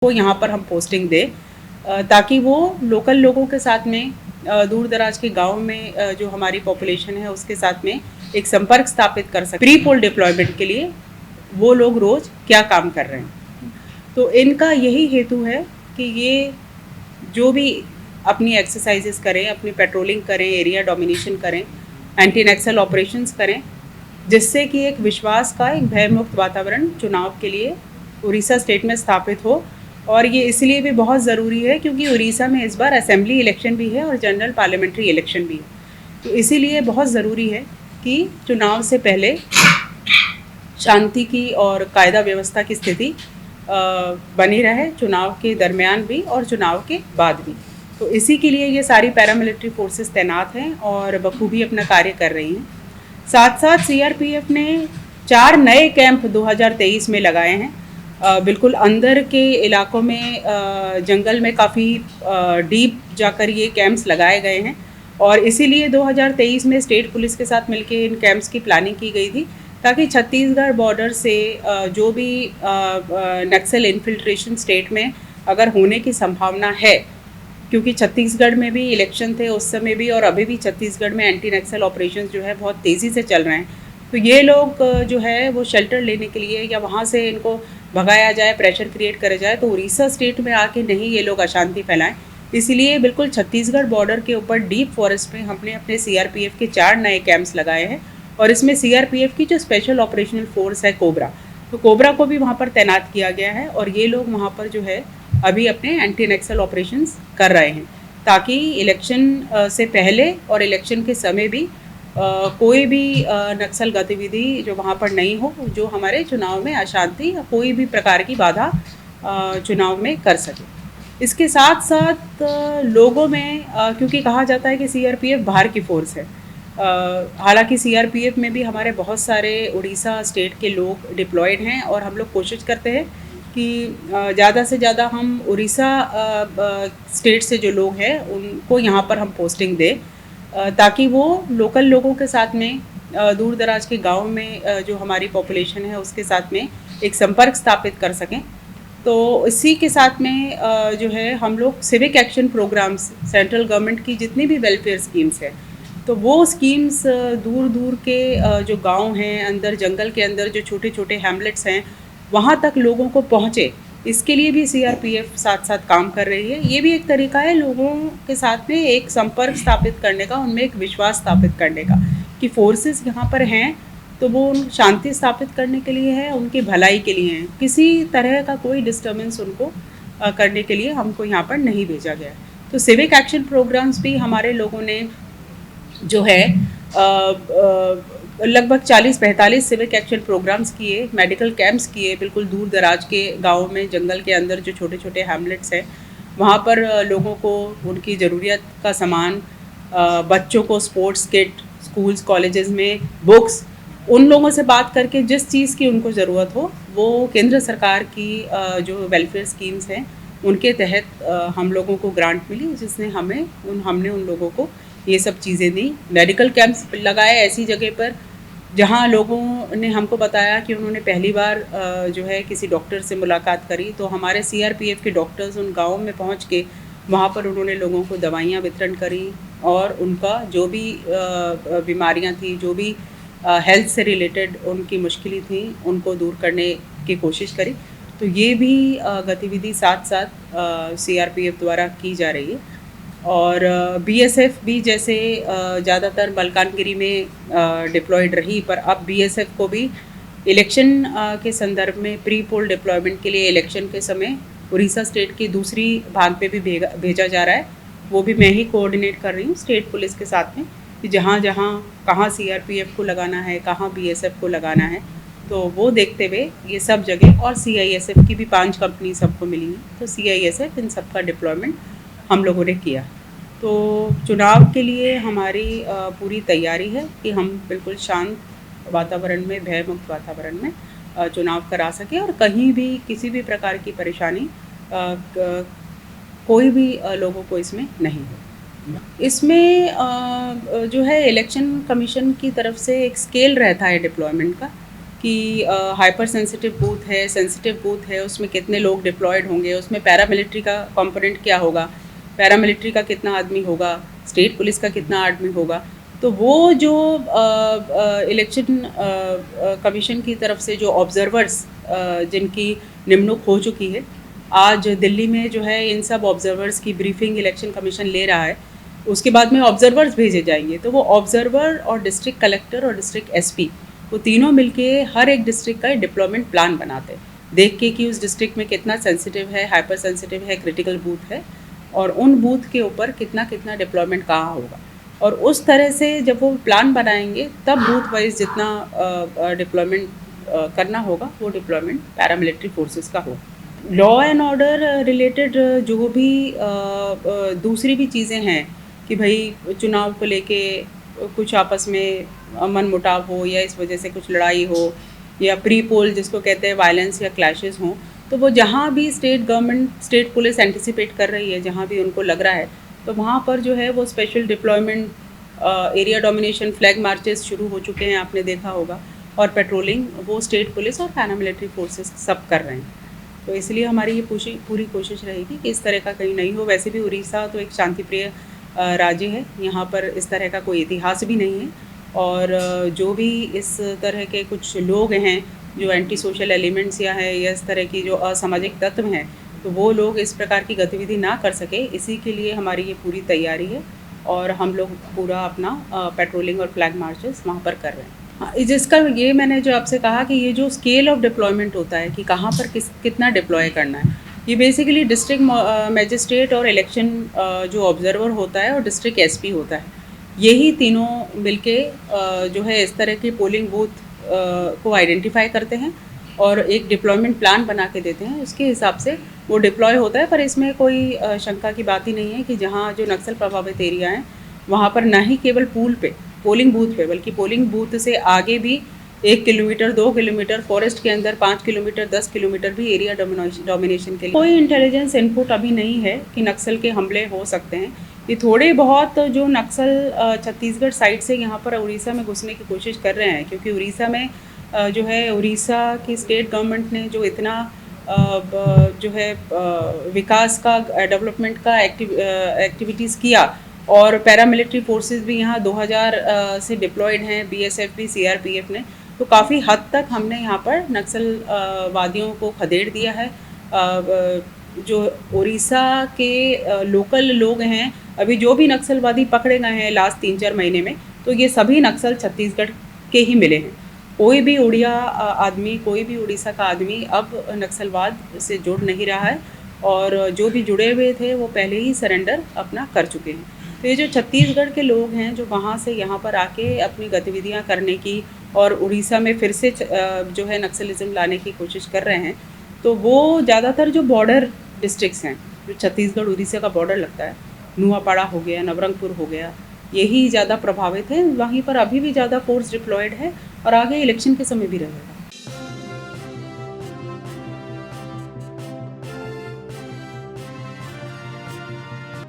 को यहाँ पर हम पोस्टिंग दें ताकि वो लोकल लोगों के साथ में दूर दराज के गांव में जो हमारी पॉपुलेशन है उसके साथ में एक संपर्क स्थापित कर सके। प्री पोल डिप्लॉयमेंट के लिए वो लोग रोज़ क्या काम कर रहे हैं, तो इनका यही हेतु है कि ये जो भी अपनी एक्सरसाइजेस करें, अपनी पेट्रोलिंग करें, एरिया डोमिनेशन करें, एंटी नक्सल ऑपरेशंस करें, जिससे कि एक विश्वास का एक भयमुक्त वातावरण चुनाव के लिए उड़ीसा स्टेट में स्थापित हो। और ये इसलिए भी बहुत ज़रूरी है क्योंकि उड़ीसा में इस बार असेंबली इलेक्शन भी है और जनरल पार्लियामेंट्री इलेक्शन भी है। तो इसीलिए बहुत ज़रूरी है कि चुनाव से पहले शांति की और कायदा व्यवस्था की स्थिति बनी रहे, चुनाव के दरमियान भी और चुनाव के बाद भी। तो इसी के लिए ये सारी पैरामिलिट्री फोर्सेस तैनात हैं और बखूबी अपना कार्य कर रही हैं। साथ साथ सीआरपीएफ ने 4 नए कैंप 2023 में लगाए हैं, बिल्कुल अंदर के इलाकों में, जंगल में काफ़ी डीप जाकर ये कैंप्स लगाए गए हैं। और इसीलिए 2023 में स्टेट पुलिस के साथ मिलकर इन कैंप्स की प्लानिंग की गई थी ताकि छत्तीसगढ़ बॉर्डर से जो भी नक्सल इन्फिल्ट्रेशन स्टेट में अगर होने की संभावना है, क्योंकि छत्तीसगढ़ में भी इलेक्शन थे उस समय भी और अभी भी छत्तीसगढ़ में एंटी नक्सल ऑपरेशन जो है बहुत तेज़ी से चल रहे हैं, तो ये लोग जो है वो शेल्टर लेने के लिए या वहाँ से इनको भगाया जाए, प्रेशर क्रिएट करा जाए, तो उड़ीसा स्टेट में आके नहीं ये लोग अशांति फैलाएं। इसलिए बिल्कुल छत्तीसगढ़ बॉर्डर के ऊपर डीप फॉरेस्ट में हमने अपने सीआरपीएफ के 4 नए कैंप्स लगाए हैं। और इसमें सीआरपीएफ की जो स्पेशल ऑपरेशनल फोर्स है कोबरा, तो कोबरा को भी वहाँ पर तैनात किया गया है और ये लोग वहाँ पर जो है अभी अपने एंटी नक्सल ऑपरेशंस कर रहे हैं ताकि इलेक्शन से पहले और इलेक्शन के समय भी कोई भी नक्सल गतिविधि जो वहाँ पर नहीं हो, जो हमारे चुनाव में अशांति या कोई भी प्रकार की बाधा चुनाव में कर सके। इसके साथ साथ लोगों में, क्योंकि कहा जाता है कि सीआरपीएफ बाहर की फोर्स है, हालांकि सीआरपीएफ में भी हमारे बहुत सारे उड़ीसा स्टेट के लोग डिप्लॉयड हैं और हम लोग कोशिश करते हैं कि ज़्यादा से ज़्यादा हम उड़ीसा स्टेट से जो लोग हैं उनको यहाँ पर हम पोस्टिंग दें ताकि वो लोकल लोगों के साथ में दूर दराज के गांव में जो हमारी पॉपुलेशन है उसके साथ में एक संपर्क स्थापित कर सकें। तो इसी के साथ में जो है हम लोग civic action programmes, central government की जितनी भी वेलफेयर स्कीम्स है, तो वो स्कीम्स दूर दूर के जो गांव हैं, अंदर जंगल के अंदर जो छोटे छोटे हैमलेट्स हैं, वहाँ तक लोगों को पहुँचे, इसके लिए भी सीआरपीएफ साथ साथ काम कर रही है। ये भी एक तरीका है लोगों के साथ में एक संपर्क स्थापित करने का, उनमें एक विश्वास स्थापित करने का कि फोर्सेस यहाँ पर हैं तो वो शांति स्थापित करने के लिए है, उनकी भलाई के लिए है, किसी तरह का कोई डिस्टर्बेंस उनको करने के लिए हमको यहाँ पर नहीं भेजा गया। तो सिविक एक्शन प्रोग्राम्स भी हमारे लोगों ने जो है लगभग 40-45 सिविक एक्शन प्रोग्राम्स किए, मेडिकल कैंप्स किए, बिल्कुल दूर दराज के गाँव में, जंगल के अंदर जो छोटे छोटे हैमलेट्स हैं वहाँ पर लोगों को उनकी ज़रूरियत का सामान, बच्चों को स्पोर्ट्स किट, स्कूल्स कॉलेजेस में बुक्स, उन लोगों से बात करके जिस चीज़ की उनको ज़रूरत हो वो केंद्र सरकार की जो वेलफेयर स्कीम्स हैं उनके तहत हम लोगों को ग्रांट मिली, जिसने हमने उन लोगों को ये सब चीज़ें दी। मेडिकल कैंप्स लगाए ऐसी जगह पर जहाँ लोगों ने हमको बताया कि उन्होंने पहली बार जो है किसी डॉक्टर से मुलाकात करी, तो हमारे सीआरपीएफ के डॉक्टर्स उन गाँव में पहुँच के वहाँ पर उन्होंने लोगों को दवाइयाँ वितरण करी और उनका जो भी बीमारियाँ थी, जो भी हेल्थ से रिलेटेड उनकी मुश्किलें थी, उनको दूर करने की कोशिश करी। तो ये भी गतिविधि साथ साथ सीआरपीएफ द्वारा की जा रही है। और बीएसएफ भी जैसे ज़्यादातर मलकानगिरी में डिप्लॉयड रही, पर अब बीएसएफ को भी इलेक्शन के संदर्भ में प्री पोल डिप्लॉयमेंट के लिए इलेक्शन के समय उड़ीसा स्टेट की दूसरी भाग पे भी भेजा जा रहा है। वो भी मैं ही कोऑर्डिनेट कर रही हूँ स्टेट पुलिस के साथ में कि जहाँ जहाँ कहाँ सीआरपीएफ को लगाना है, कहाँ बीएसएफ को लगाना है, तो वो देखते हुए ये सब जगह, और सीआईएसएफ की भी 5 कंपनी सबको मिली हैं, तो सीआईएसएफ इन सब का डिप्लॉयमेंट हम लोगों ने किया। तो चुनाव के लिए हमारी पूरी तैयारी है कि हम बिल्कुल शांत वातावरण में, भयमुक्त वातावरण में चुनाव करा सकें और कहीं भी किसी भी प्रकार की परेशानी कोई भी लोगों को इसमें नहीं हो। इसमें जो है इलेक्शन कमीशन की तरफ से एक स्केल रहता है डिप्लॉयमेंट का, कि हाइपर सेंसिटिव बूथ है, सेंसिटिव बूथ है, उसमें कितने लोग डिप्लॉयड होंगे, उसमें पैरामिलिट्री का कंपोनेंट क्या होगा, पैरामिलिट्री का कितना आदमी होगा, स्टेट पुलिस का कितना आदमी होगा। तो वो जो इलेक्शन कमीशन की तरफ से जो ऑब्जर्वर्स जिनकी निमणूक हो चुकी है, आज दिल्ली में जो है इन सब ऑब्जर्वर्स की ब्रीफिंग इलेक्शन कमीशन ले रहा है। उसके बाद में ऑब्जर्वर्स भेजे जाएंगे, तो वो ऑब्जर्वर और डिस्ट्रिक्ट कलेक्टर और डिस्ट्रिक्ट एसपी वो तीनों मिलके हर एक डिस्ट्रिक्ट का डिप्लॉयमेंट प्लान बनाते हैं, देख के कि उस डिस्ट्रिक्ट में कितना सेंसिटिव है, हाइपर सेंसिटिव है, क्रिटिकल बूथ है, और उन बूथ के ऊपर कितना कितना डिप्लॉयमेंट कहाँ होगा। और उस तरह से जब वो प्लान बनाएंगे तब बूथ वाइज जितना डिप्लॉयमेंट करना होगा वो डिप्लॉयमेंट पैरामिलिट्री फोर्सेस का होगा। लॉ एंड ऑर्डर रिलेटेड जो भी दूसरी भी चीज़ें हैं कि भाई चुनाव को लेके कुछ आपस में मन मुटाव हो या इस वजह से कुछ लड़ाई हो या प्री पोल जिसको कहते हैं वायलेंस या क्लैशेस हों, तो वो जहाँ भी state government state police anticipate कर रही है, जहाँ भी उनको लग रहा है, तो वहाँ पर जो है वो special deployment, area domination, flag marches शुरू हो चुके हैं, आपने देखा होगा, और पेट्रोलिंग वो स्टेट पुलिस और पैरामिलिट्री फोर्सेस सब कर रहे हैं। तो इसलिए हमारी ये पूरी कोशिश रहेगी कि इस तरह का कहीं नहीं हो। वैसे भी उड़ीसा तो एक शांतिप्रिय राज्य है, यहाँ पर इस तरह का कोई इतिहास भी नहीं है, और जो भी इस तरह के कुछ लोग हैं जो एंटी सोशल एलिमेंट्स या है या इस तरह की जो असामाजिक तत्व हैं, तो वो लोग इस प्रकार की गतिविधि ना कर सके, इसी के लिए हमारी ये पूरी तैयारी है और हम लोग पूरा अपना पेट्रोलिंग और फ्लैग मार्चेस वहाँ पर कर रहे हैं। हाँ, जिसका ये मैंने जो आपसे कहा कि ये जो स्केल ऑफ डिप्लॉयमेंट होता है कि कहाँ पर कितना डिप्लॉय करना है, ये बेसिकली डिस्ट्रिक्ट मजिस्ट्रेट और इलेक्शन जो ऑब्जर्वर होता है और डिस्ट्रिक्ट एसपी होता है, यही तीनों मिलके जो है इस तरह के पोलिंग बूथ को आइडेंटिफाई करते हैं और एक डिप्लॉयमेंट प्लान बना के देते हैं। उसके हिसाब से वो डिप्लॉय होता है। पर इसमें कोई शंका की बात ही नहीं है कि जहाँ जो नक्सल प्रभावित एरिया हैं वहाँ पर ना ही केवल पूल पे पोलिंग बूथ पे, बल्कि पोलिंग बूथ से आगे भी 1 किलोमीटर, 2 किलोमीटर, फॉरेस्ट के अंदर 5 किलोमीटर, 10 किलोमीटर भी एरिया डोमिनेशन के लिए कोई इंटेलिजेंस इनपुट अभी नहीं है कि नक्सल के हमले हो सकते हैं। ये थोड़े बहुत जो नक्सल छत्तीसगढ़ साइड से यहाँ पर उड़ीसा में घुसने की कोशिश कर रहे हैं, क्योंकि उड़ीसा में जो है उड़ीसा की स्टेट गवर्नमेंट ने जो इतना जो है विकास का, डेवलपमेंट का एक्टिविटीज़ किया, और पैरामिलिट्री फोर्सेस भी यहाँ 2000 से डिप्लॉयड हैं, बीएसएफ भी, सीआरपीएफ ने, तो काफ़ी हद तक हमने यहाँ पर नक्सल वादियों को खदेड़ दिया है। जो उड़ीसा के लोकल लोग हैं, अभी जो भी नक्सलवादी पकड़े गए हैं लास्ट 3-4 महीने में, तो ये सभी नक्सल छत्तीसगढ़ के ही मिले हैं। कोई भी उड़िया आदमी, कोई भी उड़ीसा का आदमी अब नक्सलवाद से जुड़ नहीं रहा है, और जो भी जुड़े हुए थे वो पहले ही सरेंडर अपना कर चुके हैं। तो ये जो छत्तीसगढ़ के लोग हैं जो वहाँ से यहाँ पर आके अपनी गतिविधियाँ करने की और उड़ीसा में फिर से जो है नक्सलिज्म लाने की कोशिश कर रहे हैं, तो वो ज़्यादातर जो बॉर्डर डिस्ट्रिक्ट्स हैं, जो छत्तीसगढ़ उड़ीसा का बॉर्डर लगता है, नुआपाड़ा हो गया, नवरंगपुर हो गया, यही ज़्यादा प्रभावित है। वहीं पर अभी भी ज़्यादा फोर्स डिप्लॉयड है और आगे इलेक्शन के समय भी रहेगा।